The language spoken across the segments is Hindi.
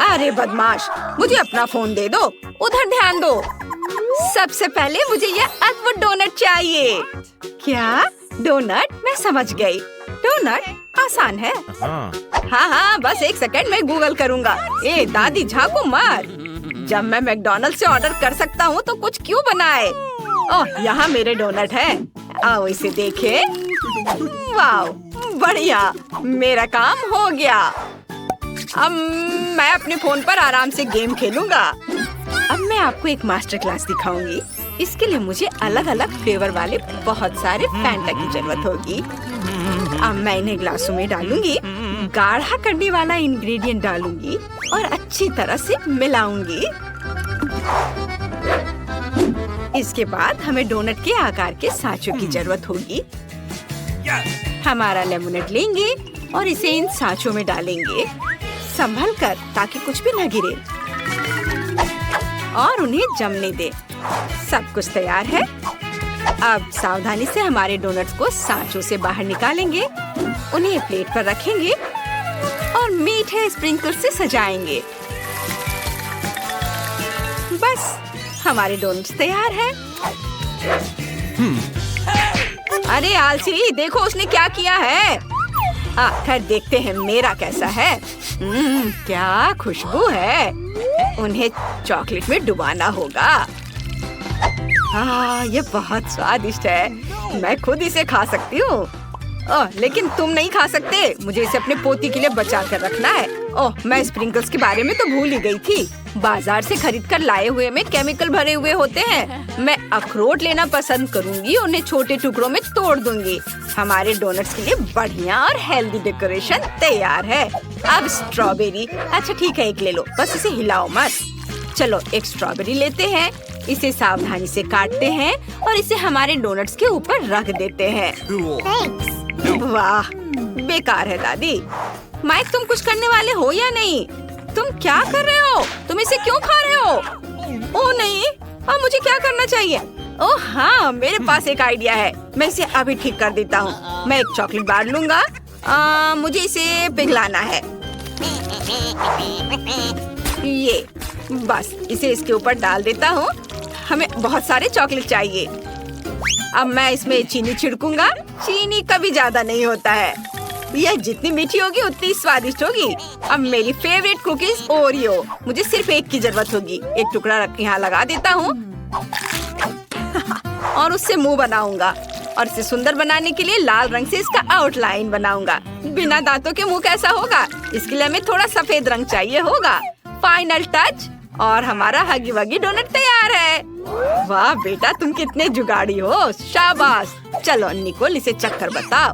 अरे बदमाश, मुझे अपना फोन दे दो, उधर ध्यान दो। सबसे पहले मुझे ये अद्भुत डोनट चाहिए। क्या डोनट? मैं समझ गई। डोनट आसान है। हाँ, बस एक सेकंड में गूगल करूँगा। ए दादी, झाँको मत। जब मैं मैकडॉनल्ड्स से ऑर्डर कर सकता हूँ तो कुछ क्यों बनाए? ओह, यहाँ मेरे डोनट है। आओ इसे देखें। वाह, बढ़िया, मेरा काम हो गया। अब मैं अपने फोन पर आराम से गेम खेलूंगा। अब मैं आपको एक मास्टर क्लास दिखाऊंगी। इसके लिए मुझे अलग अलग फ्लेवर वाले बहुत सारे फैंटा की जरूरत होगी। अब मैं इन्हें ग्लासों में डालूंगी, गाढ़ा करने वाला इंग्रेडिएंट डालूंगी और अच्छी तरह से मिलाऊंगी। इसके बाद हमें डोनट के आकार के सांचों की जरूरत होगी। हमारा लेमनेड लेंगे और इसे इन सांचों में डालेंगे, संभल कर ताकि कुछ भी न गिरे, और उन्हें जमने दे। सब कुछ तैयार है। अब सावधानी से हमारे डोनट्स को सांचों से बाहर निकालेंगे, उन्हें प्लेट पर रखेंगे और मीठे स्प्रिंकल से सजाएंगे। बस हमारे डोनट्स तैयार हैं। अरे आलसी, देखो उसने क्या किया है। खैर देखते हैं मेरा कैसा है। क्या खुशबू है। उन्हें चॉकलेट में डुबाना होगा। ये बहुत स्वादिष्ट है। मैं खुद इसे खा सकती हूँ। लेकिन तुम नहीं खा सकते। मुझे इसे अपने पोती के लिए बचा कर रखना है। मैं स्प्रिंकल्स के बारे में तो भूल ही गई थी। बाजार से खरीद कर लाए हुए में केमिकल भरे हुए होते हैं। मैं अखरोट लेना पसंद करूंगी, उन्हें छोटे टुकड़ों में तोड़ दूंगी। हमारे डोनट्स के लिए बढ़िया और हेल्दी डेकोरेशन तैयार है। अब स्ट्रॉबेरी। अच्छा ठीक है, एक ले लो, बस इसे हिलाओ मत। चलो एक स्ट्रॉबेरी लेते हैं, इसे सावधानी से काटते हैं और इसे हमारे डोनट्स के ऊपर रख देते हैं। वाह, बेकार है दादी। माइक, तुम कुछ करने वाले हो या नहीं? तुम क्या कर रहे हो? तुम इसे क्यों खा रहे हो? ओह नहीं, अब मुझे क्या करना चाहिए? ओह हाँ, मेरे पास एक आइडिया है। मैं इसे अभी ठीक कर देता हूँ। मैं एक चॉकलेट बार लूंगा। मुझे इसे पिघलाना है। ये बस, इसे इसके ऊपर डाल देता हूँ। हमें बहुत सारे चॉकलेट चाहिए। अब मैं इसमें चीनी छिड़कूंगा। चीनी कभी ज्यादा नहीं होता है। यह जितनी मीठी होगी उतनी स्वादिष्ट होगी। अब मेरी फेवरेट कुकीज ओरियो। मुझे सिर्फ एक की जरूरत होगी। एक टुकड़ा यहाँ लगा देता हूँ और उससे मुंह बनाऊंगा। और इसे सुंदर बनाने के लिए लाल रंग से इसका आउटलाइन बनाऊंगा। बिना दांतों के मुंह कैसा होगा? इसके लिए हमें थोड़ा सफेद रंग चाहिए होगा। फाइनल टच और हमारा हगी वगी डोनट तैयार है। वाह बेटा, तुम कितने जुगाड़ी हो। शाबाश। चलो निकोल, इसे चक्कर बताओ।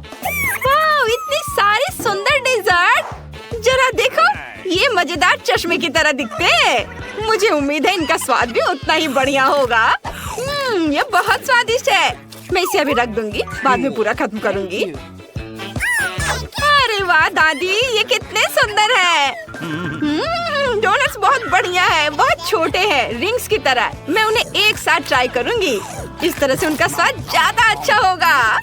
वाह, इतनी सारी सुंदर डेजर्ट। जरा देखो, ये मजेदार चश्मे की तरह दिखते हैं। मुझे उम्मीद है इनका स्वाद भी उतना ही बढ़िया होगा। ये बहुत स्वादिष्ट है। मैं इसे अभी रख दूंगी, बाद में पूरा खत्म करूंगी। अरे वाह दादी, ये कितने सुंदर है। डोनट्स बहुत बढ़िया है, बहुत छोटे हैं, रिंग्स की तरह। मैं उन्हें एक साथ ट्राई करूंगी। इस तरह से उनका स्वाद ज्यादा अच्छा होगा।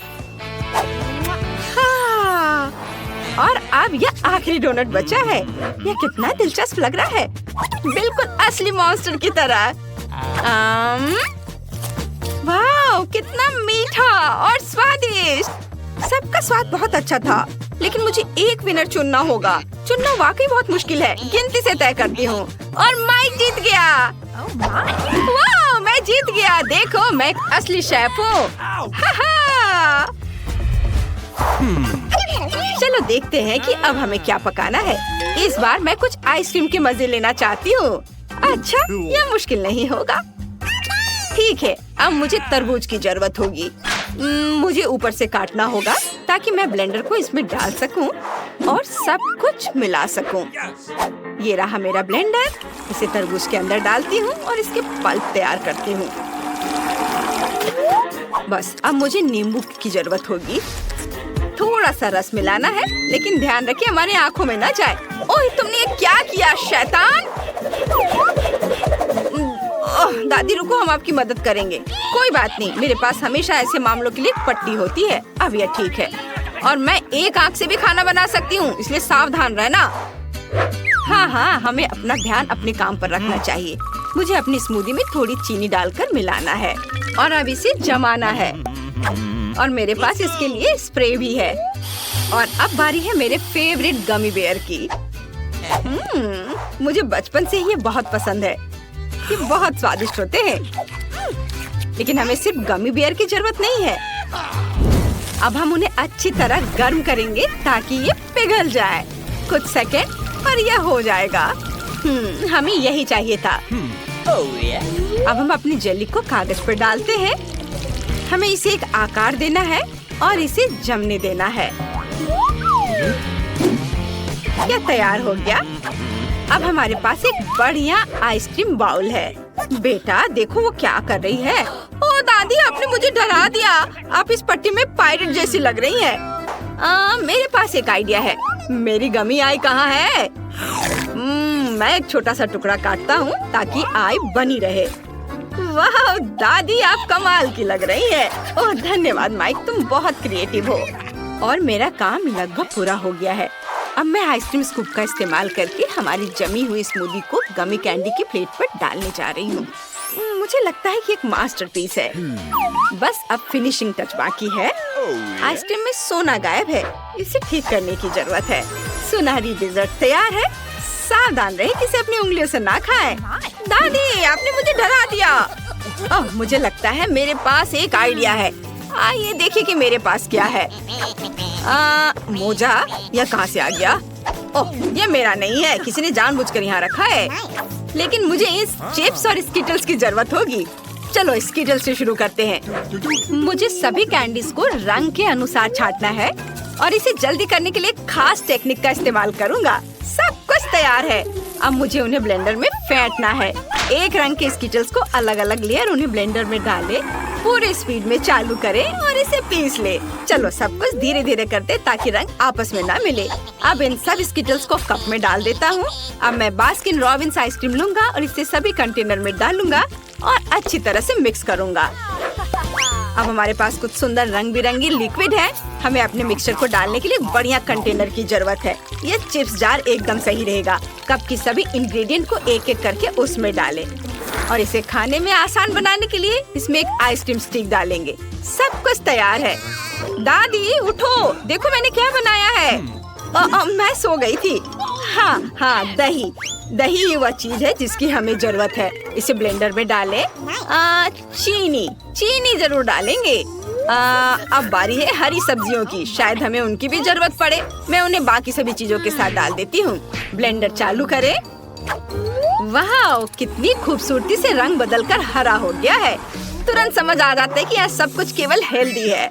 और अब यह आखिरी डोनट बचा है। यह कितना दिलचस्प लग रहा है, बिल्कुल असली मॉन्स्टर की तरह। वाह, कितना मीठा और स्वादिष्ट। सबका स्वाद बहुत अच्छा था, लेकिन मुझे एक विनर चुनना होगा। चुनना वाकई बहुत मुश्किल है। गिनती से तय करती हूँ और माइक जीत गया। वाह, मैं जीत गया। देखो, मैं एक असली शेफ हूँ। चलो देखते हैं कि अब हमें क्या पकाना है। इस बार मैं कुछ आइसक्रीम के मजे लेना चाहती हूँ। अच्छा, यह मुश्किल नहीं होगा। ठीक है, अब मुझे तरबूज की जरूरत होगी। मुझे ऊपर से काटना होगा ताकि मैं ब्लेंडर को इसमें डाल सकूं और सब कुछ मिला सकूं। ये रहा मेरा ब्लेंडर। इसे तरबूज के अंदर डालती हूँ और इसके पल्प तैयार करती हूँ। बस अब मुझे नींबू की जरूरत होगी। थोड़ा सा रस मिलाना है, लेकिन ध्यान रखिए हमारी आंखों में ना जाए। ओह, तुमने ये क्या किया शैतान? दादी रुको, हम आपकी मदद करेंगे। कोई बात नहीं, मेरे पास हमेशा ऐसे मामलों के लिए पट्टी होती है। अब यह ठीक है। और मैं एक आंख से भी खाना बना सकती हूँ, इसलिए सावधान रहना। हाँ हाँ, हमें अपना ध्यान अपने काम पर रखना चाहिए। मुझे अपनी स्मूदी में थोड़ी चीनी डालकर मिलाना है और अब इसे जमाना है। और मेरे पास इसके लिए स्प्रे भी है। और अब बारी है मेरे फेवरेट गमी बेयर की। मुझे बचपन से ये बहुत पसंद है। ये बहुत स्वादिष्ट होते हैं। लेकिन हमें सिर्फ गमी बेयर की जरूरत नहीं है। अब हम उन्हें अच्छी तरह गर्म करेंगे ताकि ये पिघल जाए। कुछ सेकंड और यह हो जाएगा। हमें यही चाहिए था। अब हम अपनी जेली को कागज पर डालते हैं। हमें इसे एक आकार देना है और इसे जमने देना है। यह तैयार हो गया। अब हमारे पास एक बढ़िया आइसक्रीम बाउल है। बेटा देखो वो क्या कर रही है। ओ दादी, आपने मुझे डरा दिया। आप इस पट्टी में पायरेट जैसी लग रही हैं। मेरे पास एक आइडिया है। मेरी गमी आई कहाँ है? मैं एक छोटा सा टुकड़ा काटता हूँ ताकि आई बनी रहे। वाह दादी, आप कमाल की लग रही है। ओह धन्यवाद माइक, तुम बहुत क्रिएटिव हो। और मेरा काम लगभग पूरा हो गया है। अब मैं आइसक्रीम स्कूप का इस्तेमाल करके हमारी जमी हुई स्मूदी को गमी कैंडी की प्लेट पर डालने जा रही हूँ। मुझे लगता है कि एक मास्टरपीस है। बस अब फिनिशिंग टच बाकी है। आइसक्रीम में सोना गायब है। इसे ठीक करने की जरूरत है। सुनहरी डिजर्ट तैयार है। सावधान रहे कि इसे अपनी उंगलियों से ना खाएं। दादी, आपने मुझे डरा दिया। ओह, मुझे लगता है मेरे पास एक आइडिया है। आइए देखिए कि मेरे पास क्या है। मोजा, यह कहाँ से आ गया? ओह, यह मेरा नहीं है। किसी ने जानबूझकर यहाँ रखा है। लेकिन मुझे इस चिप्स और स्किटल्स की जरूरत होगी। चलो स्किटल्स से शुरू करते हैं। मुझे सभी कैंडीज को रंग के अनुसार छांटना है और इसे जल्दी करने के लिए खास टेक्निक का इस्तेमाल करूँगा। सब कुछ तैयार है। अब मुझे उन्हें ब्लेंडर में फेंटना है। एक रंग के स्किटल्स को अलग अलग लेयर उन्हें ब्लेंडर में डालें, पूरे स्पीड में चालू करें और इसे पीस ले। चलो सब कुछ धीरे धीरे करते ताकि रंग आपस में ना मिले। अब इन सब स्किटल्स को कप में डाल देता हूँ। अब मैं बास्किन रॉबिन्स आइसक्रीम लूंगा और इसे सभी कंटेनर में डालूंगा और अच्छी तरह से मिक्स करूंगा। अब हमारे पास कुछ सुंदर रंग बिरंगी लिक्विड है। हमें अपने मिक्सचर को डालने के लिए बढ़िया कंटेनर की जरूरत है। ये चिप्स जार एकदम सही रहेगा। कप की सभी इंग्रेडिएंट को एक एक करके उसमें डालें और इसे खाने में आसान बनाने के लिए इसमें एक आइसक्रीम स्टिक डालेंगे। सब कुछ तैयार है। दादी उठो, देखो मैंने क्या बनाया है। मैं सो गई थी। हाँ, दही। दही ही वह चीज है जिसकी हमें जरूरत है। इसे ब्लेंडर में डालें। चीनी जरूर डालेंगे। अब बारी है हरी सब्जियों की। शायद हमें उनकी भी जरूरत पड़े। मैं उन्हें बाकी सभी चीजों के साथ डाल देती हूँ। ब्लेंडर चालू करें। वाह, कितनी खूबसूरती से रंग बदलकर हरा हो गया है। तुरंत समझ आ जाता है कि यह सब कुछ केवल हेल्दी है।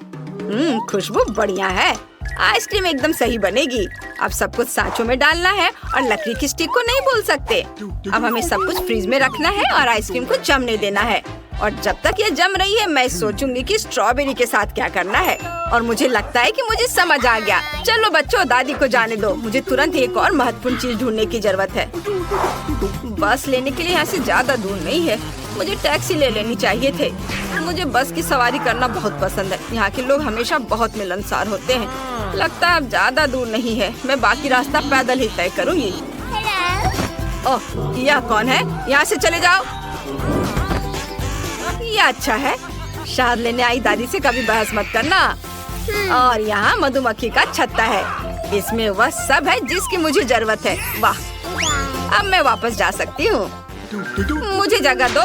खुशबू बढ़िया है। आइसक्रीम एकदम सही बनेगी। अब सब कुछ सांचों में डालना है और लकड़ी की स्टिक को नहीं भूल सकते। अब हमें सब कुछ फ्रीज में रखना है और आइसक्रीम को जमने देना है। और जब तक ये जम रही है मैं सोचूंगी कि स्ट्रॉबेरी के साथ क्या करना है। और मुझे लगता है कि मुझे समझ आ गया। चलो बच्चों, दादी को जाने दो। मुझे तुरंत एक और महत्वपूर्ण चीज ढूंढने की जरूरत है। बस लेने के लिए यहाँ से ज्यादा दूर नहीं है। मुझे टैक्सी ले लेनी चाहिए थे। मुझे बस की सवारी करना बहुत पसंद है। यहाँ के लोग हमेशा बहुत मिलनसार होते हैं। लगता है अब ज्यादा दूर नहीं है। मैं बाकी रास्ता पैदल ही तय करूँगी। ओह, यह कौन है? यहाँ से चले जाओ। ये अच्छा है। शहद लेने आई दादी से कभी बहस मत करना। और यहाँ मधुमक्खी का छत्ता है। इसमें वह सब है जिसकी मुझे जरूरत है। वाह, अब मैं वापस जा सकती हूँ। मुझे जगह दो।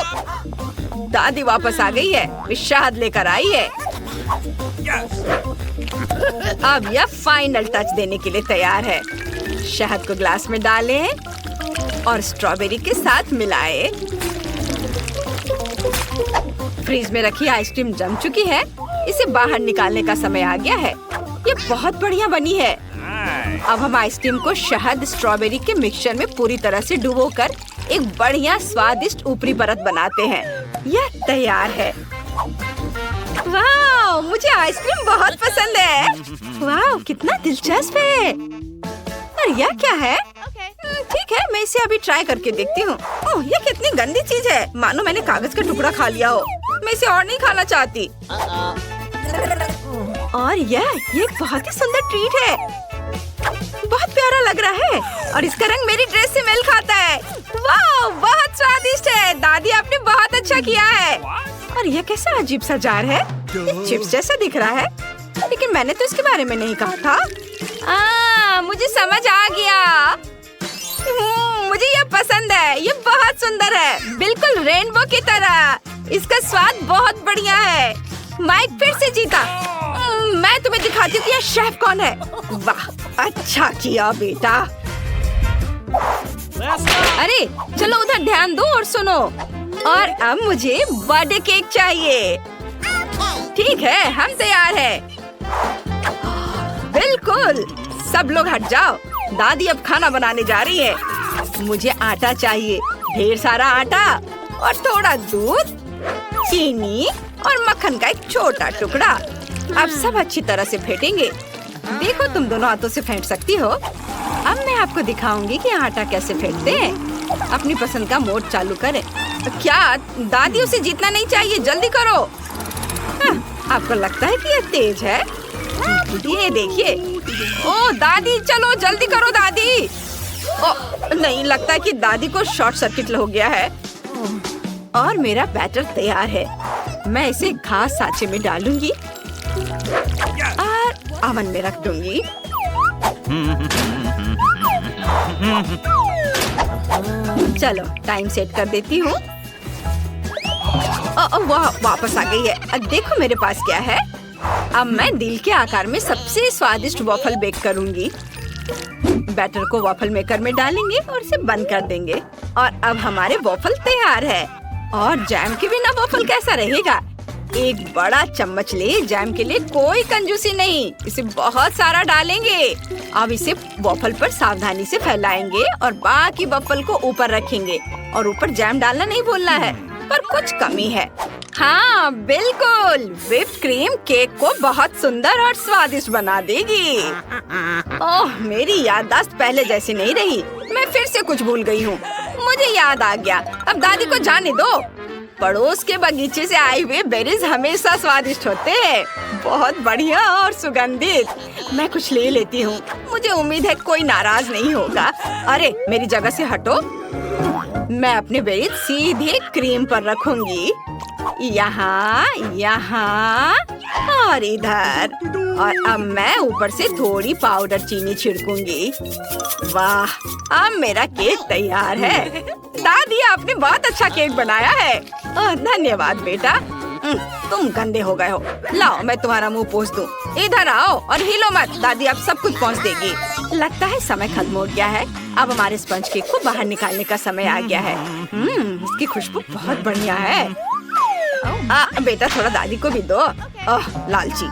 दादी वापस आ गई है। वे शहद लेकर आई है। अब यह फाइनल टच देने के लिए तैयार है। शहद को ग्लास में डालें और स्ट्रॉबेरी के साथ मिलाएं। फ्रीज में रखी आइसक्रीम जम चुकी है। इसे बाहर निकालने का समय आ गया है। ये बहुत बढ़िया बनी है। अब हम आइसक्रीम को शहद स्ट्रॉबेरी के मिक्सचर में पूरी तरह से डुबोकर एक बढ़िया स्वादिष्ट ऊपरी परत बनाते हैं। यह तैयार है। वाह, मुझे आइसक्रीम बहुत पसंद है। वाह, कितना दिलचस्प है। और यह क्या है? ठीक है, मैं इसे अभी ट्राई करके देखती हूँ। ओह, ये कितनी गंदी चीज है। मानो मैंने कागज का टुकड़ा खा लिया हो। मैं इसे और नहीं खाना चाहती। और यह एक बहुत ही सुंदर ट्रीट है। बहुत प्यारा लग रहा है और इसका रंग मेरी ड्रेस से मेल खाता है। वाह, बहुत स्वादिष्ट है। दादी आपने बहुत अच्छा किया है। और यह कैसा अजीब सा जार है? ये चिप्स जैसा दिख रहा है, लेकिन मैंने तो इसके बारे में नहीं कहा था। मुझे समझ आ गया। मुझे यह पसंद है। ये बहुत सुंदर है, बिल्कुल रेनबो की तरह। इसका स्वाद बहुत बढ़िया है। माइक फिर से जीता। मैं तुम्हें दिखाती हूँ कि यह शेफ कौन है। वाह, अच्छा किया बेटा। अरे चलो उधर ध्यान दो और सुनो। और अब मुझे बर्थडे केक चाहिए। ठीक है, हम तैयार हैं। बिल्कुल, सब लोग हट जाओ। दादी अब खाना बनाने जा रही है। मुझे आटा चाहिए, ढेर सारा आटा और थोड़ा दूध, चीनी और मक्खन का एक छोटा टुकड़ा। अब सब अच्छी तरह से फेंटेंगे। देखो, तुम दोनों हाथों से फेंट सकती हो। अब मैं आपको दिखाऊंगी कि आटा कैसे फेंटते हैं। अपनी पसंद का मोड चालू करें। क्या दादी, उसे जीतना नहीं चाहिए, जल्दी करो। आपको लगता है कि ये तेज है? ये देखिए। ओ दादी, चलो जल्दी करो दादी। ओ नहीं, लगता है कि दादी को शॉर्ट सर्किट हो गया है। और मेरा बैटर तैयार है। मैं इसे खास सांचे में डालूंगी और ओवन में रख दूंगी। चलो टाइम सेट कर देती हूँ। वाह, वापस आ गई है। देखो मेरे पास क्या है। अब मैं दिल के आकार में सबसे स्वादिष्ट वॉफल बेक करूंगी। बैटर को वॉफल मेकर में डालेंगे और इसे बंद कर देंगे। और अब हमारे वॉफल तैयार है। और जैम के बिना वॉफल कैसा रहेगा? एक बड़ा चम्मच ले। जैम के लिए कोई कंजूसी नहीं, इसे बहुत सारा डालेंगे। अब इसे वॉफल पर सावधानी से फैलाएंगे और बाकी वॉफल को ऊपर रखेंगे। और ऊपर जैम डालना नहीं भूलना है, पर कुछ कमी है। हाँ बिल्कुल, व्हिप्ड क्रीम केक को बहुत सुंदर और स्वादिष्ट बना देगी। ओह, मेरी याददाश्त पहले जैसी नहीं रही। मैं फिर से कुछ भूल गई हूँ। मुझे याद आ गया। अब दादी को जाने दो। पड़ोस के बगीचे से आए हुए बेरीज हमेशा स्वादिष्ट होते हैं, बहुत बढ़िया और सुगंधित। मैं कुछ ले लेती हूँ। मुझे उम्मीद है कोई नाराज नहीं होगा। अरे मेरी जगह से हटो। मैं अपने बेरीज सीधे क्रीम पर रखूंगी। यहाँ, यहाँ और इधर। और अब मैं ऊपर से थोड़ी पाउडर चीनी छिड़कूंगी। वाह, अब मेरा केक तैयार है। दादी, आपने बहुत अच्छा केक बनाया है। धन्यवाद बेटा। तुम गंदे हो गए हो। लाओ मैं तुम्हारा मुंह पोंछ दूं। इधर आओ और हिलो मत, दादी अब सब कुछ पोंछ देगी। लगता है समय खत्म हो गया है। अब हमारे स्पंज केक को बाहर निकालने का समय आ गया है। इसकी खुशबू बहुत बढ़िया है। बेटा थोड़ा दादी को भी दो। ओह लालची।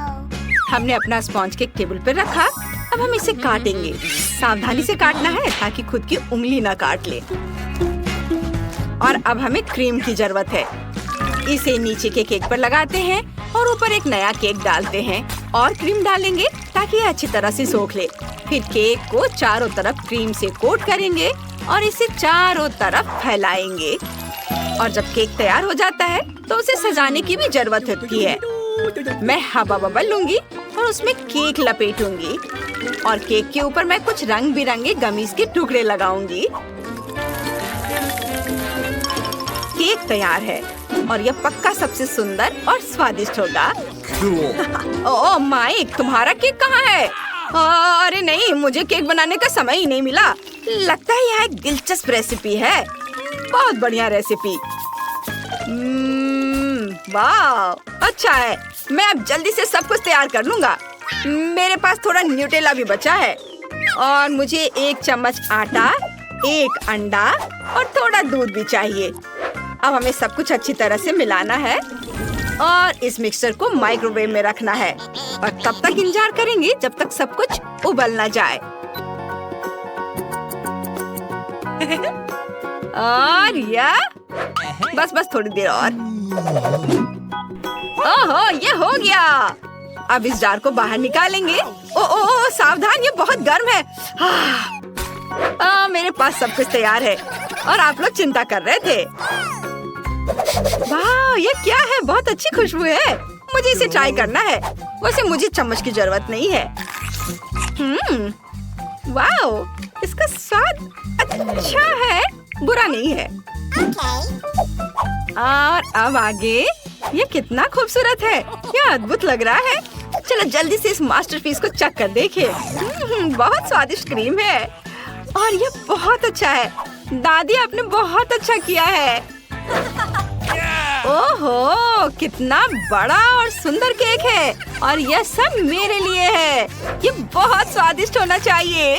हमने अपना स्पॉन्ज केक टेबल पर रखा। अब हम इसे काटेंगे। सावधानी से काटना है ताकि खुद की उंगली न काट ले। और अब हमें क्रीम की जरूरत है। इसे नीचे के केक पर लगाते हैं और ऊपर एक नया केक डालते हैं और क्रीम डालेंगे ताकि ये अच्छी तरह से सोख ले। फिर केक को चारों तरफ क्रीम से कोट करेंगे और इसे चारों तरफ फैलाएंगे। और जब केक तैयार हो जाता है तो उसे सजाने की भी जरूरत होती है। मैं हवा बबल लूंगी और उसमें केक लपेटूंगी और केक के ऊपर मैं कुछ रंग बिरंगे गमीज के टुकड़े लगाऊंगी। केक तैयार है और यह पक्का सबसे सुंदर और स्वादिष्ट होगा। ओह माइक, तुम्हारा केक कहाँ है? अरे नहीं, मुझे केक बनाने का समय ही नहीं मिला। लगता है यह एक दिलचस्प रेसिपी है। बहुत बढ़िया रेसिपी। वाह, अच्छा है। मैं अब जल्दी से सब कुछ तैयार कर लूंगा। मेरे पास थोड़ा न्यूटेला भी बचा है और मुझे 1 चम्मच आटा, 1 अंडा और थोड़ा दूध भी चाहिए। अब हमें सब कुछ अच्छी तरह से मिलाना है और इस मिक्सचर को माइक्रोवेव में रखना है और तब तक इंतजार करेंगे जब तक सब कुछ उबल न जाए। और यह बस थोड़ी देर और। ओहो, ये हो गया। अब इस जार को बाहर निकालेंगे। ओ सावधान, ये बहुत गर्म है। मेरे पास सब कुछ तैयार है और आप लोग चिंता कर रहे थे। वाह, ये क्या है? बहुत अच्छी खुशबू है। मुझे इसे ट्राई करना है। वैसे मुझे चम्मच की जरूरत नहीं है। वाओ, इसका स्वाद अच्छा है, बुरा नहीं है। और अब आगे, ये कितना खूबसूरत है, ये अद्भुत लग रहा है। चलो जल्दी से इस मास्टरपीस को चख कर देखें। बहुत स्वादिष्ट क्रीम है और ये बहुत अच्छा है। दादी, आपने बहुत अच्छा किया है। ओहो, कितना बड़ा और सुंदर केक है और यह सब मेरे लिए है। ये बहुत स्वादिष्ट होना चाहिए।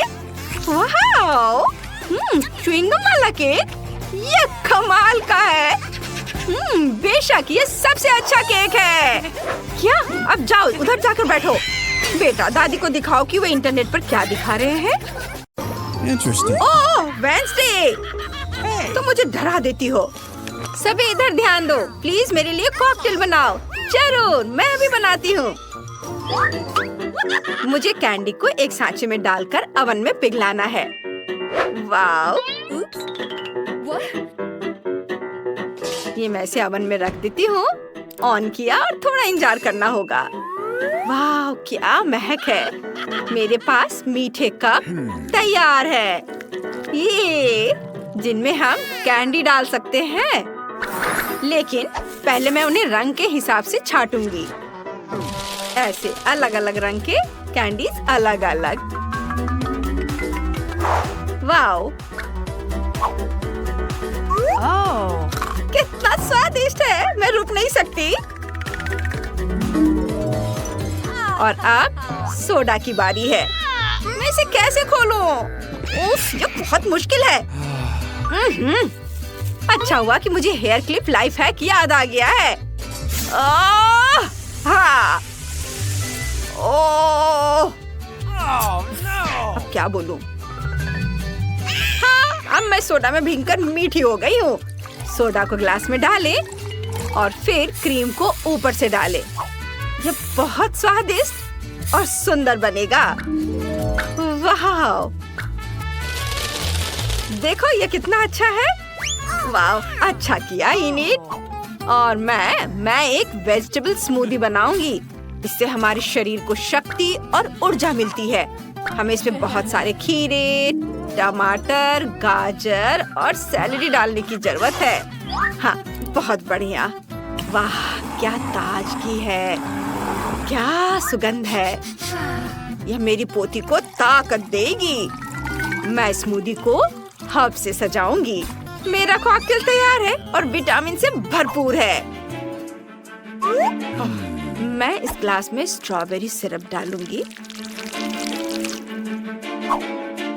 वाओ, च्युइंगम वाला केक, ये कमाल का है। बेशक ये सबसे अच्छा केक है। क्या? अब जाओ उधर जाकर बैठो। बेटा, दादी को दिखाओ कि वो इंटरनेट पर क्या दिखा रहे हैं। ओह, वेडनेसडे, तुम मुझे डरा देती हो। सभी इधर ध्यान दो, प्लीज मेरे लिए कॉकटेल बनाओ। जरूर, मैं अभी बनाती हूँ। मुझे कैंडी को एक सांचे में डालकर ओवन में पिघलाना है। वाओ, ये मैं इसे ओवन में रख देती हूँ। ऑन किया और थोड़ा इंतजार करना होगा। वाह, क्या महक है। मेरे पास मीठे कप तैयार है, ये जिनमें हम कैंडी डाल सकते हैं। लेकिन पहले मैं उन्हें रंग के हिसाब से छांटूंगी। ऐसे अलग अलग रंग के कैंडीज अलग अलग। वाओ, कितना स्वादिष्ट है, मैं रुक नहीं सकती। और अब सोडा की बारी है। मैं इसे कैसे खोलूं? उफ, ये बहुत मुश्किल है। अच्छा हुआ कि मुझे हेयर क्लिप लाइफ हैक याद आ गया है। हाँ। ओह, अब क्या बोलूं? हाँ, अब मैं सोडा में भीगकर मीठी हो गई हूँ। सोडा को ग्लास में डालें और फिर क्रीम को ऊपर से डालें। ये बहुत स्वादिष्ट और सुंदर बनेगा। वाह, देखो ये कितना अच्छा है। वाह, अच्छा किया इनिट। और मैं एक वेजिटेबल स्मूदी बनाऊंगी। इससे हमारे शरीर को शक्ति और ऊर्जा मिलती है। हमें इसमें बहुत सारे खीरे, टमाटर, गाजर और सैलरी डालने की जरूरत है। हाँ, बहुत बढ़िया। वाह, क्या ताजगी है, क्या सुगंध है। यह मेरी पोती को ताकत देगी। मैं स्मूदी को हर्ब से सजाऊंगी। मेरा कॉकटेल तैयार है और विटामिन से भरपूर है। मैं इस ग्लास में स्ट्रॉबेरी सिरप डालूंगी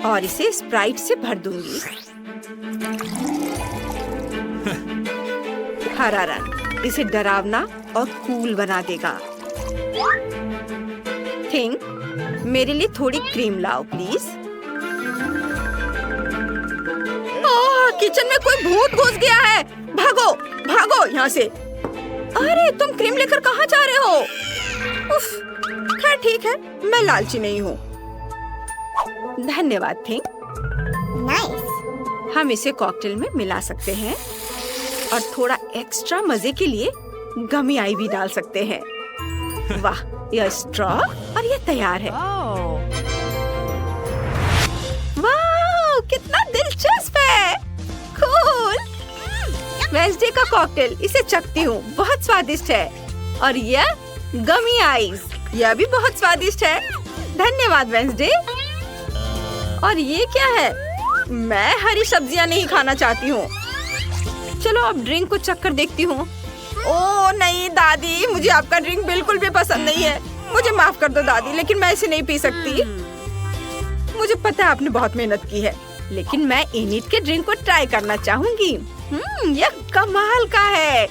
और इसे स्प्राइट से भर दूंगी। हरा रंग इसे डरावना और कूल बना देगा। थिंक, मेरे लिए थोड़ी क्रीम लाओ प्लीज। ओह, किचन में कोई भूत घुस गया है। भागो भागो यहाँ से। अरे, तुम क्रीम लेकर कहाँ जा रहे हो? उफ, खैर ठीक है, मैं लालची नहीं हूँ। धन्यवाद थिंक। नाइस। हम इसे कॉकटेल में मिला सकते हैं और थोड़ा एक्स्ट्रा मजे के लिए गमी आई भी डाल सकते हैं। वाह, यह स्ट्रॉ और ये तैयार है। वाह, कितना दिलचस्प है। कूल। वेडनेसडे का कॉकटेल, इसे चखती हूँ, बहुत स्वादिष्ट है। और यह गमी आइस, यह भी बहुत स्वादिष्ट है। धन्यवाद वेडनेसडे। और ये क्या है? मैं हरी सब्जियां नहीं खाना चाहती हूँ। चलो अब ड्रिंक को चख कर देखती हूँ। ओह नहीं दादी, मुझे आपका ड्रिंक बिल्कुल भी पसंद नहीं है। मुझे माफ कर दो दादी, लेकिन मैं इसे नहीं पी सकती। मुझे पता है आपने बहुत मेहनत की है, लेकिन मैं इनिट के ड्रिंक को ट्राई करना चाहूंगी। यह कमाल का है।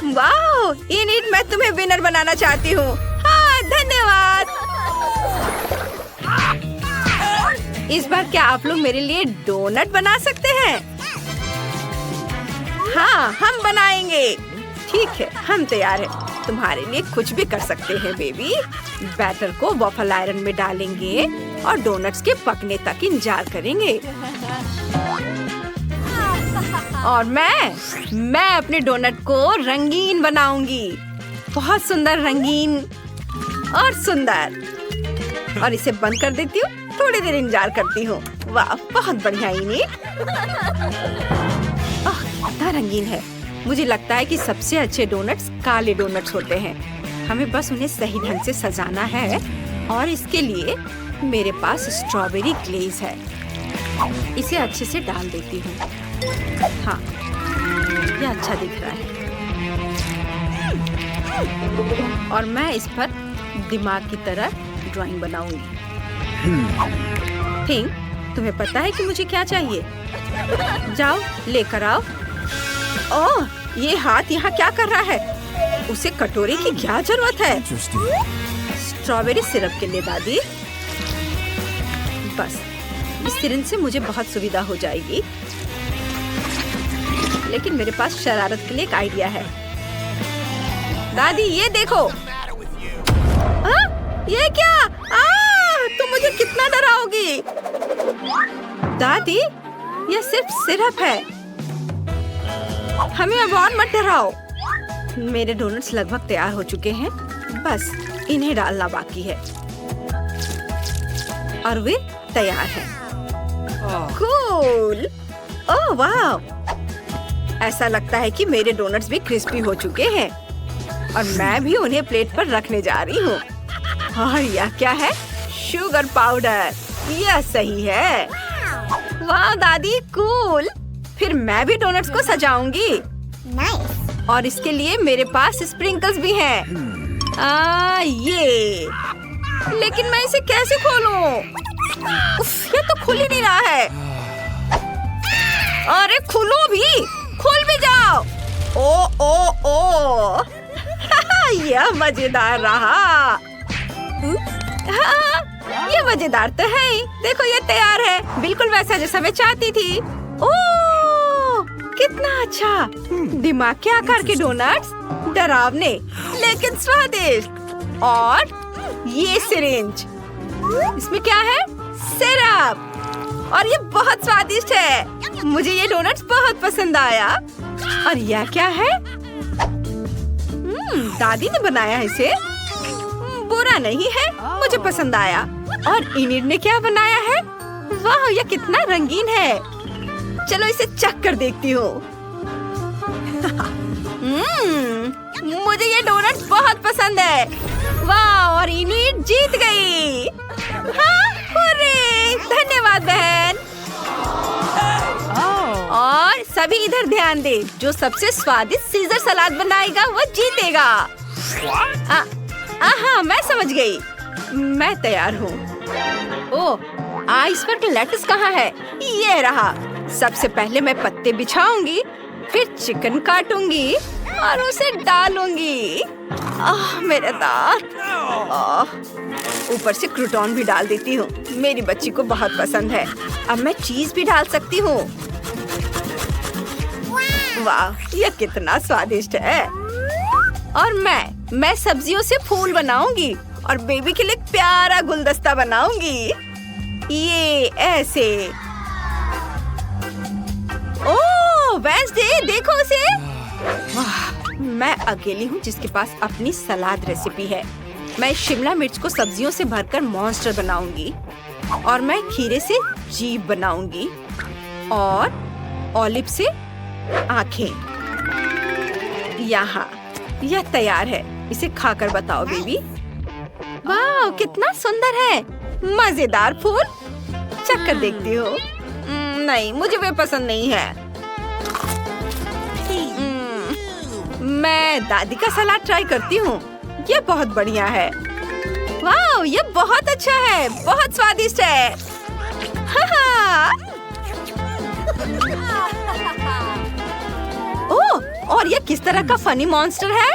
वाह इनिट, मैं तुम्हें विनर बनाना चाहती हूँ। हाँ, धन्यवाद। इस बार क्या आप लोग मेरे लिए डोनट बना सकते हैं? हाँ, हम बनाएंगे। ठीक है, हम तैयार हैं। तुम्हारे लिए कुछ भी कर सकते हैं बेबी। बैटर को वॉफल आयरन में डालेंगे और डोनट्स के पकने तक इंतजार करेंगे। और मैं अपने डोनट को रंगीन बनाऊंगी। बहुत सुंदर, रंगीन और सुंदर। और इसे बंद कर देती हूँ। थोड़ी देर इंतजार करती हूँ। वाह, बहुत बढ़िया इन्हें। कितना रंगीन है। मुझे लगता है कि सबसे अच्छे डोनट्स काले डोनट्स होते हैं। हमें बस उन्हें सही ढंग से सजाना है और इसके लिए मेरे पास स्ट्रॉबेरी ग्लेज है। इसे अच्छे से डाल देती हूँ। हाँ, ये अच्छा दिख रहा है। और मैं इस पर दिमाग की तरह ड्राइंग बनाऊंगी। थिंक, तुम्हें पता है कि मुझे क्या चाहिए? जाओ लेकर आओ। ओह, ये हाथ यहाँ क्या कर रहा है? उसे कटोरे की क्या जरूरत है? स्ट्रॉबेरी सिरप के लिए दादी। बस इस सिरिंज से मुझे बहुत सुविधा हो जाएगी। लेकिन मेरे पास शरारत के लिए एक आइडिया है। दादी ये देखो। ये क्या? तुम मुझे कितना डराओगी? दादी, ये सिर्फ सिरप है। हमें अब और मत डराओ। मेरे डोनट्स लगभग तैयार हो चुके हैं। बस इन्हें डालना बाकी है और वे तैयार हैं। कूल। ओह वाह, ऐसा लगता है कि मेरे डोनट्स भी क्रिस्पी हो चुके हैं और मैं भी उन्हें प्लेट पर रखने जा रही हूँ। और यह क्या है? Sugar powder. यह सही है। वाह दादी, कूल। फिर मैं भी डोनट्स को सजाऊंगी। Nice. और इसके लिए मेरे पास स्प्रिंकल्स भी हैं। ये। लेकिन मैं इसे कैसे खोलूं? उफ, ये तो खुल ही नहीं रहा है। अरे खुलो भी, खुल भी जाओ। ओ यह मजेदार रहा। ये मजेदार तो है ही। देखो ये तैयार है, बिल्कुल वैसा जैसा मैं चाहती थी। ओह, कितना अच्छा। दिमाग के आकार के डोनट्स, डरावने लेकिन स्वादिष्ट। और ये सिरिंज, इसमें क्या है? सिरप। और ये बहुत स्वादिष्ट है। मुझे ये डोनट्स बहुत पसंद आया। और यह क्या है? दादी ने बनाया है इसे। बुरा नहीं है, मुझे पसंद आया। और इनिड ने क्या बनाया है? वाह, यह कितना रंगीन है। चलो इसे चख कर देखती हूँ। मुझे ये डोनट्स बहुत पसंद है। वाह, और इनिड जीत गई। हाँ, हुर्रे! धन्यवाद बहन। और सभी इधर ध्यान दे, जो सबसे स्वादिष्ट सीजर सलाद बनाएगा वो जीतेगा। हाँ, मैं समझ गई। मैं तैयार हूँ। ओह, आइसबर्ग लेटस कहाँ है? ये रहा। सबसे पहले मैं पत्ते बिछाऊंगी, फिर चिकन काटूंगी और उसे डालूंगी। मेरे दांत। ऊपर से क्रूटॉन भी डाल देती हूँ। मेरी बच्ची को बहुत पसंद है। अब मैं चीज भी डाल सकती हूँ। वाह, यह कितना स्वादिष्ट है। और मैं सब्जियों से फूल बनाऊंगी और बेबी के लिए प्यारा गुलदस्ता बनाऊंगी। ये ऐसे। ओह वेंसडे, देखो उसे। वाह, मैं अकेली हूँ जिसके पास अपनी सलाद रेसिपी है। मैं शिमला मिर्च को सब्जियों से भरकर मॉन्स्टर बनाऊंगी और मैं खीरे से जीभ बनाऊंगी और ऑलिव से आँखें। यहाँ यह तैयार है। इसे खाकर बताओ बेबी। वाह, कितना सुंदर है। मजेदार फूल। चक्कर देखती हो? नहीं, मुझे वे पसंद नहीं है। मैं दादी का सलाद ट्राई करती हूँ। ये बहुत बढ़िया है। वाह, ये बहुत अच्छा है, बहुत स्वादिष्ट है। ओह, और ये किस तरह का फनी मॉन्स्टर है?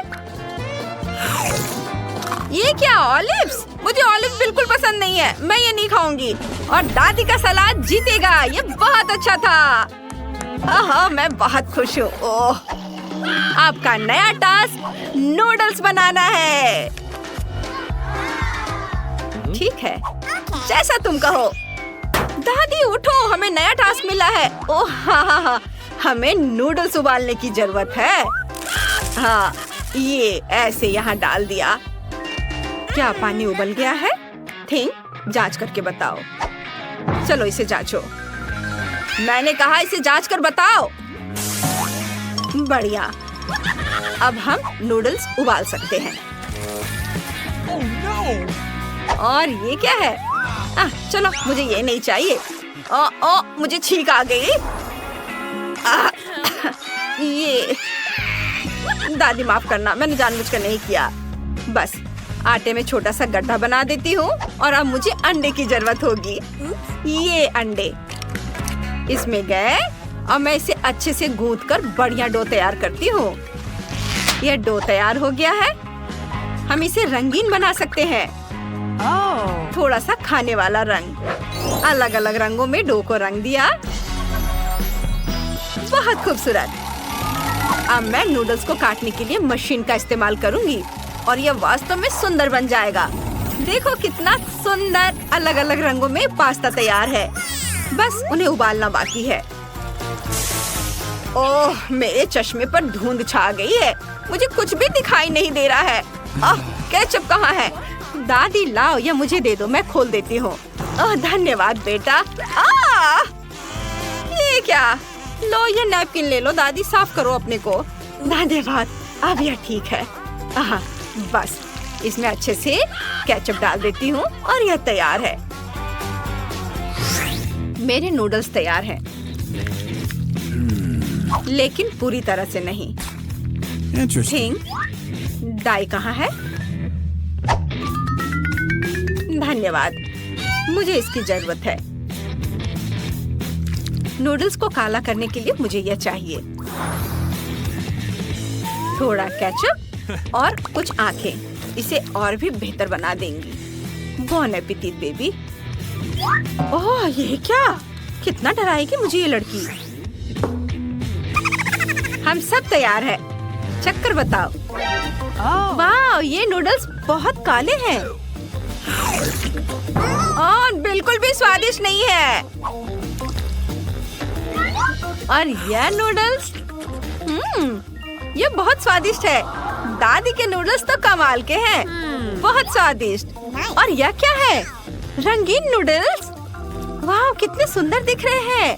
ये क्या? ऑलिव्स? मुझे ऑलिव्स बिल्कुल पसंद नहीं है। मैं ये नहीं खाऊंगी। और दादी का सलाद जीतेगा। ये बहुत अच्छा था। मैं बहुत खुश हूँ। ओह, आपका नया टास्क नूडल्स बनाना है। ठीक है, जैसा तुम कहो। दादी उठो, हमें नया टास्क मिला है। ओह हाँ, हमें नूडल्स उबालने की जरूरत है। हाँ, ये ऐसे यहाँ डाल दिया। क्या पानी उबल गया है? थिंक, जांच करके बताओ। चलो इसे जांचो। मैंने कहा इसे जांच कर बताओ। बढ़िया। अब हम नूडल्स उबाल सकते हैं। Oh no! और ये क्या है? चलो मुझे ये नहीं चाहिए। मुझे छींक आ गई। ये दादी माफ करना, मैंने जानबूझकर नहीं किया। बस आटे में छोटा सा गड्ढा बना देती हूँ और अब मुझे अंडे की जरूरत होगी। ये अंडे इसमें गए और मैं इसे अच्छे से गूंथ कर बढ़िया डो तैयार करती हूँ। यह डो तैयार हो गया है। हम इसे रंगीन बना सकते हैं। थोड़ा सा खाने वाला रंग। अलग अलग रंगों में डो को रंग दिया। बहुत खूबसूरत। अब मैं नूडल्स को काटने के लिए मशीन का इस्तेमाल करूंगी और यह वास्तव में सुंदर बन जाएगा। देखो कितना सुंदर अलग अलग रंगों में पास्ता तैयार है। बस उन्हें उबालना बाकी है। ओह, मेरे चश्मे पर धुंध छा गई है। मुझे कुछ भी दिखाई नहीं दे रहा है। केचप कहाँ है? दादी लाओ, या मुझे दे दो, मैं खोल देती हूँ। धन्यवाद बेटा। ये क्या? लो ये नैपकिन ले लो दादी, साफ करो अपने को। धन्यवाद, अब यह ठीक है। बस इसमें अच्छे से केचप डाल देती हूँ और यह तैयार है। मेरे नूडल्स तैयार हैं, लेकिन पूरी तरह से नहीं। डाई कहाँ है? धन्यवाद, मुझे इसकी जरूरत है। नूडल्स को काला करने के लिए मुझे यह चाहिए। थोड़ा केचप और कुछ आंखें इसे और भी बेहतर बना देंगी। बॉन एपेटिट बेबी। ओह, ये क्या? कितना डराएगी मुझे ये लड़की। हम सब तैयार है। चक्कर बताओ। वाह, ये नूडल्स बहुत काले हैं और बिल्कुल भी स्वादिष्ट नहीं है। और यह नूडल्स, ये बहुत स्वादिष्ट है। दादी के नूडल्स तो कमाल के हैं, बहुत स्वादिष्ट। और यह क्या है? रंगीन नूडल्स। वाह, कितने सुंदर दिख रहे हैं।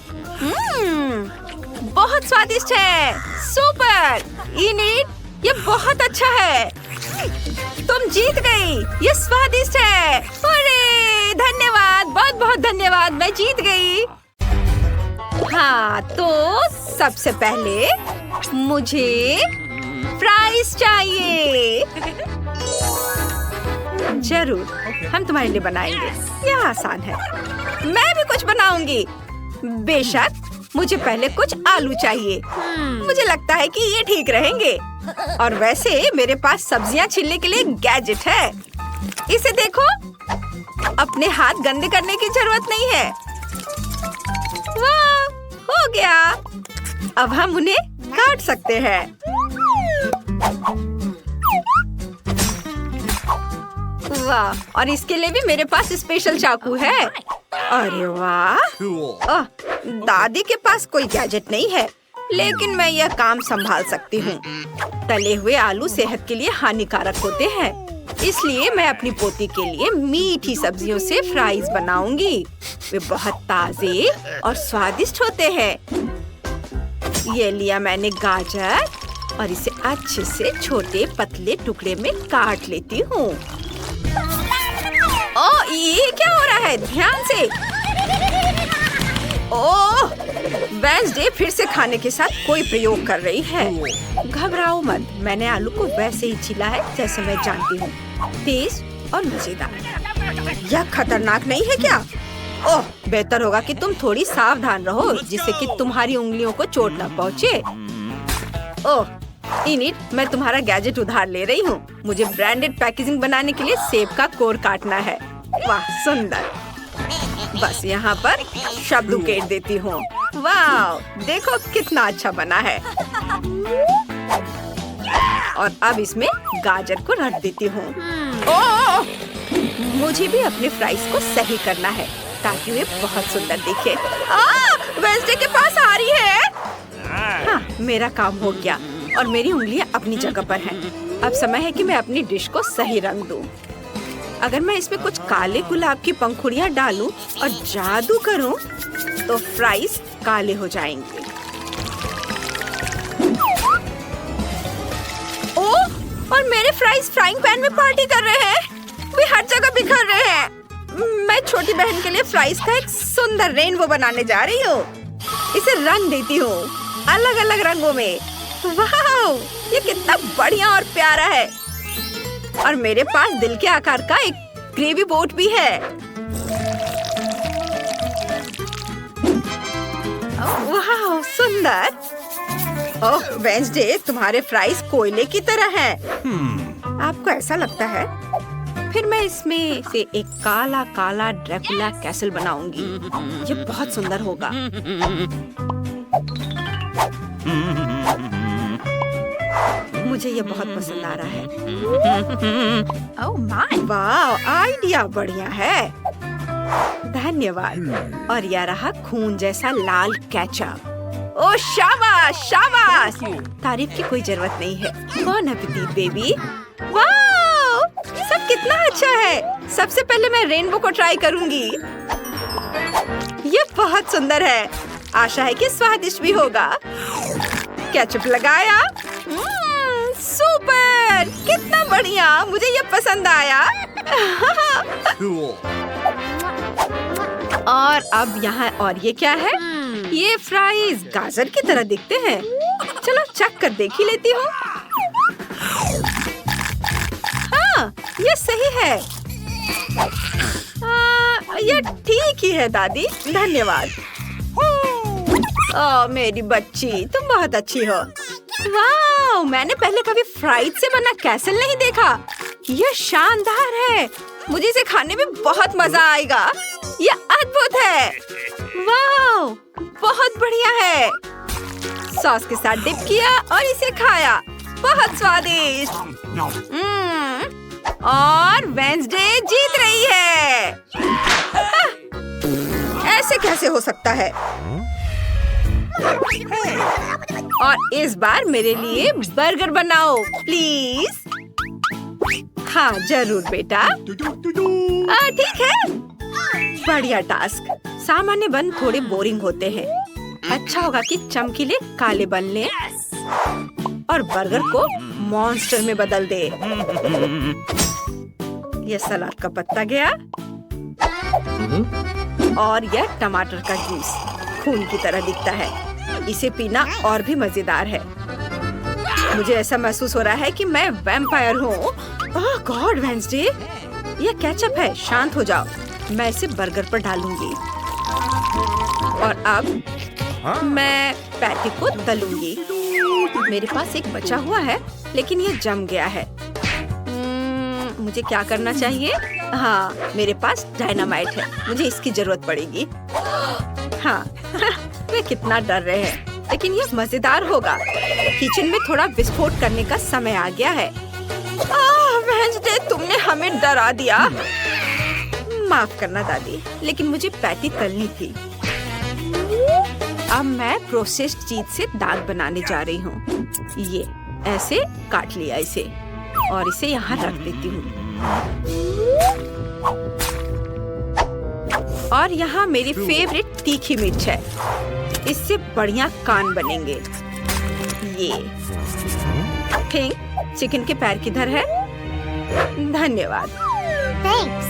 बहुत स्वादिष्ट है। सुपर इनिट, ये बहुत अच्छा है। तुम जीत गई। ये स्वादिष्ट है। अरे धन्यवाद, बहुत बहुत धन्यवाद, मैं जीत गई। हाँ, तो सबसे पहले मुझे फ्राइज चाहिए। जरूर, हम तुम्हारे लिए बनाएंगे। यह आसान है। मैं भी कुछ बनाऊंगी। बेशक, मुझे पहले कुछ आलू चाहिए। मुझे लगता है कि ये ठीक रहेंगे। और वैसे मेरे पास सब्जियां छीलने के लिए गैजेट है। इसे देखो, अपने हाथ गंदे करने की जरूरत नहीं है। वाह, हो गया। अब हम उन्हें काट सकते हैं। वाह, और इसके लिए भी मेरे पास स्पेशल चाकू है। अरे वाह। Cool. दादी के पास कोई गैजेट नहीं है, लेकिन मैं यह काम संभाल सकती हूँ। तले हुए आलू सेहत के लिए हानिकारक होते हैं, इसलिए मैं अपनी पोती के लिए मीठी सब्जियों से फ्राइज बनाऊंगी। वे बहुत ताजे और स्वादिष्ट होते हैं। ये लिया मैंने गाजर और इसे अच्छे से छोटे पतले टुकड़े में काट लेती हूँ। ओह, ये क्या हो रहा है? ध्यान से। ओह, वेंसडे फिर से खाने के साथ कोई प्रयोग कर रही है। घबराओ मत, मैंने आलू को वैसे ही छीला है जैसे मैं जानती हूँ। तेज और मजेदार। यह खतरनाक नहीं है क्या? ओह, बेहतर होगा कि तुम थोड़ी सावधान रहो, जिससे कि तुम्हारी उंगलियों को चोट न पहुँचे। ओह इनिट, मैं तुम्हारा गैजेट उधार ले रही हूँ। मुझे ब्रांडेड पैकेजिंग बनाने के लिए सेब का कोर काटना है। वाह, सुंदर। बस यहाँ पर शब्द उकेर देती हूँ। वाह, देखो कितना अच्छा बना है। और अब इसमें गाजर को रख देती हूँ। ओह, मुझे भी अपने फ्राइज को सही करना है ताकि वे बहुत सुंदर दिखे। वेंसडे के पास आ रही है। हाँ, मेरा काम हो गया और मेरी उंगलियां अपनी जगह पर हैं। अब समय है कि मैं अपनी डिश को सही रंग दूं। अगर मैं इसमें कुछ काले गुलाब की पंखुड़ियाँ डालूं और जादू करूं, तो फ्राइज काले हो जाएंगे। ओह, और मेरे फ्राइज फ्राइंग पैन में पार्टी कर रहे हैं। वे हर जगह बिखर रहे हैं। मैं छोटी बहन के लिए फ्राइज का एक सुंदर रेनबो बनाने जा रही हूँ। इसे रंग देती हूँ, अलग अलग रंगों में। वाह, ये कितना बढ़िया और प्यारा है। और मेरे पास दिल के आकार का एक ग्रेवी बोट भी है। वाह, सुंदर। ओह वेंसडे, तुम्हारे फ्राइज कोयले की तरह हैं। आपको ऐसा लगता है? फिर मैं इसमें से एक काला काला ड्रैकुला कैसल बनाऊंगी। ये बहुत सुंदर होगा। मुझे ये बहुत पसंद आ रहा है। ओह माय, वाह, आइडिया बढ़िया है। धन्यवाद। और यह रहा खून जैसा लाल केचप। ओह शाबाश शाबाश। तारीफ की कोई जरूरत नहीं है। कौन एपेटिट बेबी। वाह, सब कितना अच्छा है। सबसे पहले मैं रेनबो को ट्राई करूंगी। ये बहुत सुंदर है। आशा है कि स्वादिष्ट भी होगा। केचप लगाया। सुपर, कितना बढ़िया। मुझे ये पसंद आया। Cool. और अब यहाँ और ये क्या है? ये फ्राइज गाजर की तरह दिखते हैं। चलो चख कर देख ही लेती हूँ। हाँ, ये सही है। ये ठीक ही है दादी, धन्यवाद। ओह मेरी बच्ची, तुम बहुत अच्छी हो। वाह, मैंने पहले कभी फ्राइज से बना कैसल नहीं देखा। ये शानदार है। मुझे इसे खाने में बहुत मजा आएगा। ये अद्भुत है। वाह, बहुत बढ़िया है। सॉस के साथ डिप किया और इसे खाया। बहुत स्वादिष्ट। और वेंसडे जीत रही है। ऐसे कैसे हो सकता है? और इस बार मेरे लिए बर्गर बनाओ प्लीज। हाँ जरूर बेटा। ठीक है। बढ़िया टास्क। सामान्य बन थोड़े बोरिंग होते हैं। अच्छा होगा कि चमकीले काले बन लें और बर्गर को मॉन्स्टर में बदल दे। ये सलाद का पत्ता गया और यह टमाटर का जूस खून की तरह दिखता है। इसे पीना और भी मजेदार है। मुझे ऐसा महसूस हो रहा है कि मैं वैम्पायर हूँ। ओह गॉड वेंसडे, यह केचप है। शांत हो जाओ। मैं इसे बर्गर पर डालूंगी और अब मैं पैटी को तलूंगी। मेरे पास एक बचा हुआ है लेकिन ये जम गया है। मुझे क्या करना चाहिए? हाँ, मेरे पास डायनामाइट है। मुझे इसकी जरूरत पड़ेगी। हाँ, वे कितना डर रहे हैं, लेकिन ये मजेदार होगा। किचन में थोड़ा विस्फोट करने का समय आ गया है। वेंसडे, तुमने हमें डरा दिया। माफ करना दादी, लेकिन मुझे पैटी तलनी थी। अब मैं प्रोसेस्ड चीज से दाग बनाने जा रही हूँ। ये ऐसे काट लिया इसे और इसे यहाँ रख देती हूँ। और यहाँ मेरी फेवरेट तीखी मिर्च है। इससे बढ़िया कान बनेंगे। ये थिंक चिकन के पैर किधर है? धन्यवाद। Thanks.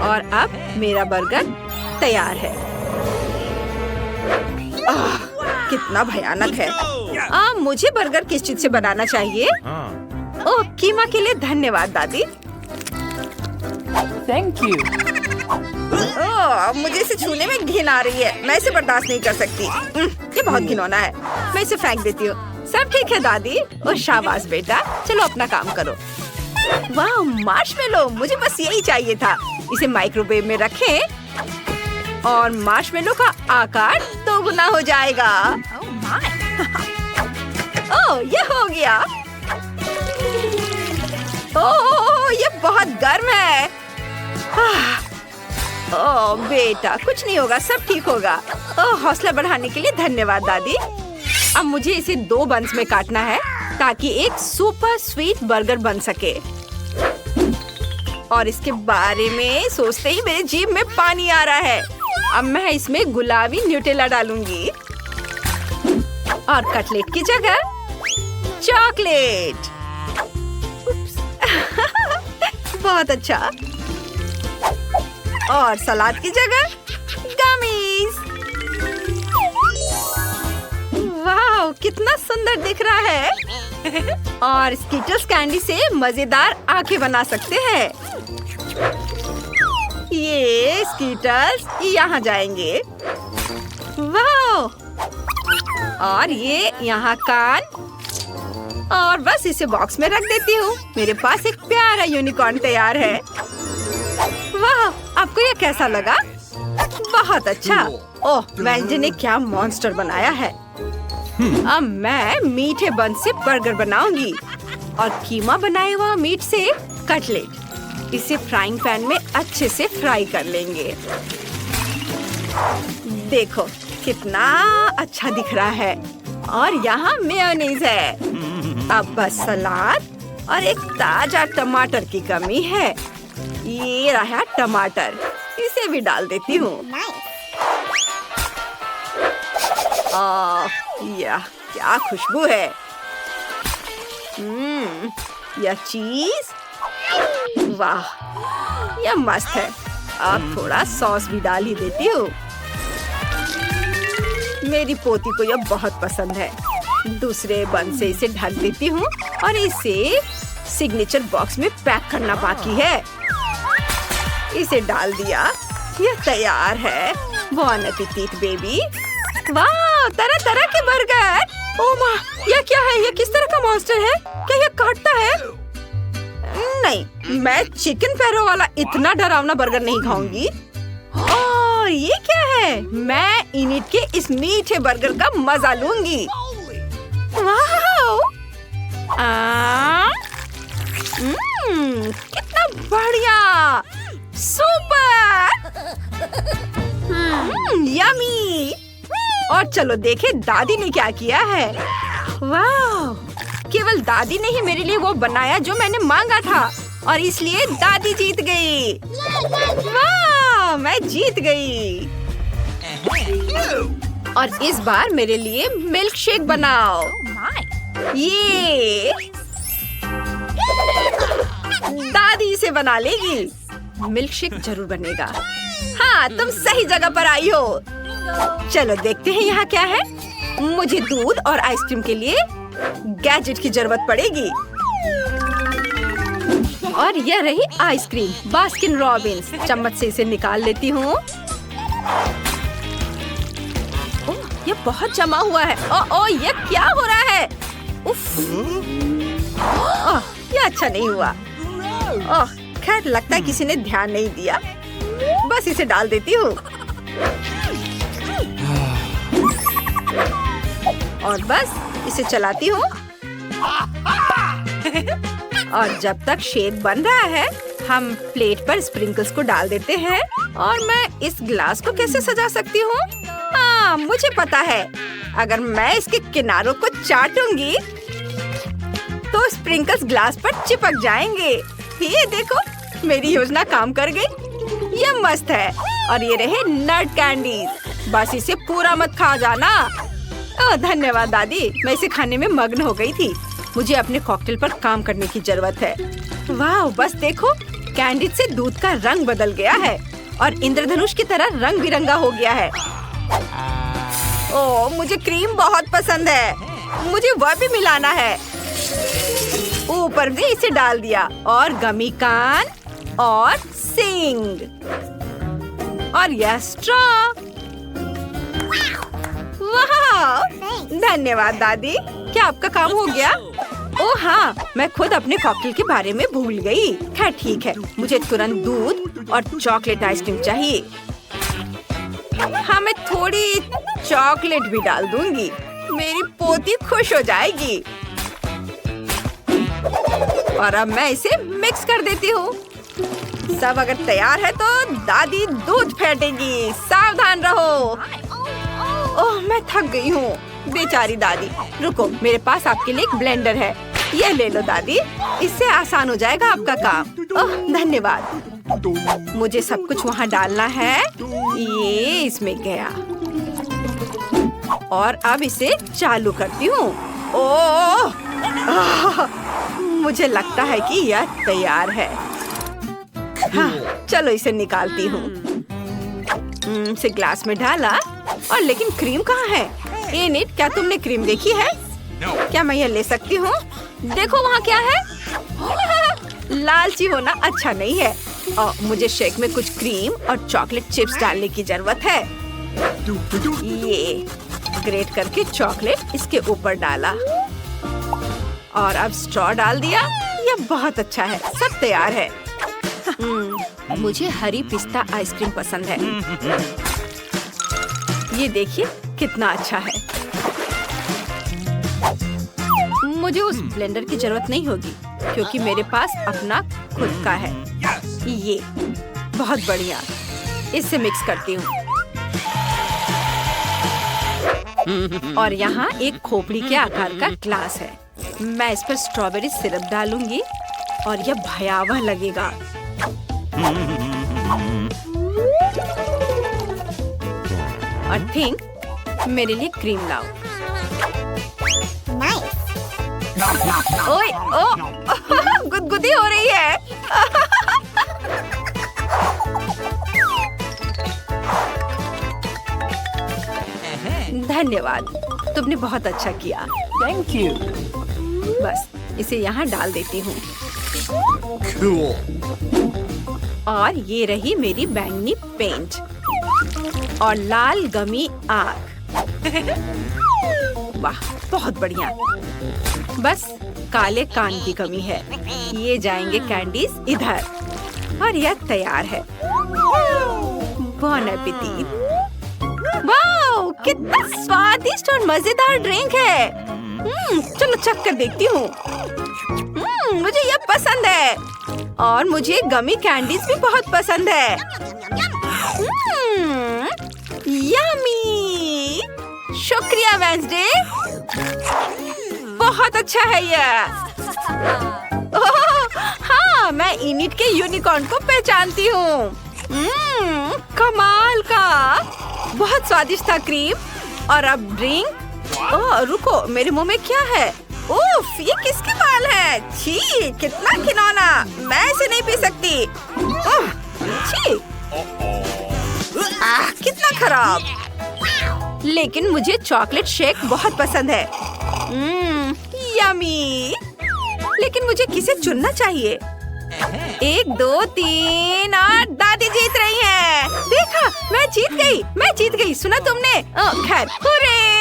और अब मेरा बर्गर तैयार है। कितना भयानक है। मुझे बर्गर किस चीज से बनाना चाहिए? ओह, कीमा के लिए धन्यवाद दादी। Thank you. ओह, मुझे इसे छूने में घिन आ रही है। मैं इसे बर्दाश्त नहीं कर सकती। ये बहुत घिनौना है। मैं इसे फेंक देती हूँ। सब ठीक है दादी। ओह शाबाश बेटा, चलो अपना काम करो। वाह, मार्शमेलो, मुझे बस यही चाहिए था। इसे माइक्रोवेव में रखें और मार्शमेलो का आकार दोगुना हो जाएगा। ओह, ये हो गया। ओह, ये बहुत गर्म है। ओह बेटा, कुछ नहीं होगा, सब ठीक होगा। ओह, हौसला बढ़ाने के लिए धन्यवाद दादी। अब मुझे इसे 2 बंस में काटना है ताकि एक सुपर स्वीट बर्गर बन सके। और इसके बारे में सोचते ही मेरे जीभ में पानी आ रहा है। अब मैं इसमें गुलाबी न्यूटेला डालूंगी और कटलेट की जगह चॉकलेट। बहुत अच्छा। और सलाद की जगह गमीज। वाह, कितना सुंदर दिख रहा है। और स्कीटर्स कैंडी से मजेदार आंखें बना सकते हैं। ये स्कीटर्स यहाँ जाएंगे। वाह, और ये यहाँ कान। और बस इसे बॉक्स में रख देती हूँ। मेरे पास एक प्यारा यूनिकॉर्न तैयार है। वाह, आपको ये कैसा लगा? बहुत अच्छा। ओह, वेंजी ने क्या मॉन्स्टर बनाया है। अब मैं मीठे बन से बर्गर बनाऊंगी और कीमा बनाए हुआ मीट से कटलेट। इसे फ्राइंग पैन में अच्छे से फ्राई कर लेंगे। देखो कितना अच्छा दिख रहा है। और यहाँ मेयोनीज है। अब बस सलाद और एक ताजा टमाटर की कमी है। ये रहा टमाटर, इसे भी डाल देती हूँ। यह क्या खुशबू है। यह चीज, वाह, यह मस्त है। अब थोड़ा सॉस भी डाल ही देती हूँ। मेरी पोती को यह बहुत पसंद है। दूसरे बन से इसे ढक देती हूँ और इसे सिग्नेचर बॉक्स में पैक करना बाकी है। इसे डाल दिया, यह तैयार है। बॉन एपेटिट बेबी। वाह, तरह तरह के बर्गर। ओह माँ, यह क्या है? यह किस तरह का मॉन्स्टर है? क्या यह काटता है? नहीं, मैं चिकन पैरो वाला इतना डरावना बर्गर नहीं खाऊंगी। और ये क्या है? मैं इनिट के इस मीठे बर्गर का मजा लूंगी। वाह, कितना बढ़िया, सुपर, यमी। और चलो देखे दादी ने क्या किया है। वाह, केवल दादी ने ही मेरे लिए वो बनाया जो मैंने मांगा था और इसलिए दादी जीत गई। वाह, मैं जीत गई। और इस बार मेरे लिए मिल्क शेक बनाओ। ये दादी इसे बना लेगी। मिल्क शेक जरूर बनेगा। हाँ, तुम सही जगह पर आई हो। चलो देखते हैं यहाँ क्या है। मुझे दूध और आइसक्रीम के लिए गैजेट की जरूरत पड़ेगी। और यह रही आइसक्रीम बास्किन रॉबिन्स। चम्मच से इसे निकाल लेती हूँ। ओह, ये बहुत जमा हुआ है। ओह, ये क्या हो रहा है? उफ, ओह, ये अच्छा नहीं हुआ। ओह, खैर लगता है किसी ने ध्यान नहीं दिया। बस इसे डाल देती हूँ और बस इसे चलाती हूँ। और जब तक शेक बन रहा है, हम प्लेट पर स्प्रिंकल्स को डाल देते हैं। और मैं इस ग्लास को कैसे सजा सकती हूँ? हाँ, मुझे पता है। अगर मैं इसके किनारों को चाटूंगी तो स्प्रिंकल्स ग्लास पर चिपक जाएंगे। ये देखो, मेरी योजना काम कर गई। ये मस्त है। और ये रहे नट कैंडीज। बस इसे पूरा मत खा जाना। ओह, धन्यवाद दादी, मैं इसे खाने में मग्न हो गई थी। मुझे अपने कॉकटेल पर काम करने की जरूरत है। वाह, बस देखो, कैंडीज से दूध का रंग बदल गया है और इंद्रधनुष की तरह रंग बिरंगा हो गया है। ओह, मुझे क्रीम बहुत पसंद है। मुझे वह भी मिलाना है। ऊपर भी इसे डाल दिया। और गमी कान और सिंग और यह स्ट्रॉ। वाह, धन्यवाद दादी। क्या आपका काम हो गया? ओह हाँ, मैं खुद अपने कॉकटेल के बारे में भूल गई। खैर ठीक है, मुझे तुरंत दूध और चॉकलेट आइसक्रीम चाहिए। हाँ, मैं थोड़ी चॉकलेट भी डाल दूंगी। मेरी पोती खुश हो जाएगी। और अब मैं इसे मिक्स कर देती हूँ। सब अगर तैयार है तो दादी दूध फेंटेगी। सावधान रहो। ओह, मैं थक गई हूँ। बेचारी दादी। रुको, मेरे पास आपके लिए एक ब्लेंडर है। ये ले लो दादी, इससे आसान हो जाएगा आपका काम। ओह धन्यवाद। मुझे सब कुछ वहाँ डालना है। ये इसमें गया और अब इसे चालू करती हूँ। ओह मुझे लगता है कि यह तैयार है। हाँ, चलो इसे निकालती हूँ। इसे ग्लास में डाला और लेकिन क्रीम कहाँ है? इनिट, क्या तुमने क्रीम देखी है? क्या मैं यह ले सकती हूँ? देखो वहाँ क्या है। लालची होना अच्छा नहीं है। और मुझे शेक में कुछ क्रीम और चॉकलेट चिप्स डालने की जरूरत है। ये ग्रेट करके चॉकलेट इसके ऊपर डाला और अब स्ट्रॉ डाल दिया। यह बहुत अच्छा है। सब तैयार है। मुझे हरी पिस्ता आइसक्रीम पसंद है। ये देखिए कितना अच्छा है। मुझे उस ब्लेंडर की जरूरत नहीं होगी क्योंकि मेरे पास अपना खुद का है। ये बहुत बढ़िया। इससे मिक्स करती हूँ और यहाँ एक खोपड़ी के आकार का ग्लास है। मैं इस पर स्ट्रॉबेरी सिरप डालूंगी और यह भयावह लगेगा। और थिंक मेरे लिए क्रीम लाओ। ओए ओ गुदगुदी हो रही है। धन्यवाद, तुमने बहुत अच्छा किया। Thank you. बस इसे यहाँ डाल देती हूँ। Cool. और ये रही मेरी बैंगनी पेंट और लाल गमी आग। वाह, बहुत बढ़िया। बस काले कान की कमी है। ये जाएंगे कैंडीज इधर और यह तैयार है। बॉन एपेटिट। वाओ, कितना स्वादिष्ट और मजेदार ड्रिंक है। चलो चख कर देखती हूँ। मुझे यह पसंद है और मुझे गमी कैंडीज भी बहुत पसंद है। यम्मी। शुक्रिया वेंसडे, बहुत अच्छा है यह। ओह, हाँ, मैं इनिट के यूनिकॉर्न को पहचानती हूँ। कमाल का, बहुत स्वादिष्ट था क्रीम। और अब ड्रिंक। ओह रुको, मेरे मुंह में क्या है? उफ, ये किसके बाल है? छी, कितना घिनौना। मैं इसे नहीं पी सकती। छी, कितना खराब। लेकिन मुझे चॉकलेट शेक बहुत पसंद है। यम्मी। लेकिन मुझे किसे चुनना चाहिए? 1 2 3 और दादी जीत रही है। देखा, मैं जीत गई। सुना तुमने? खैर, हुर्रे!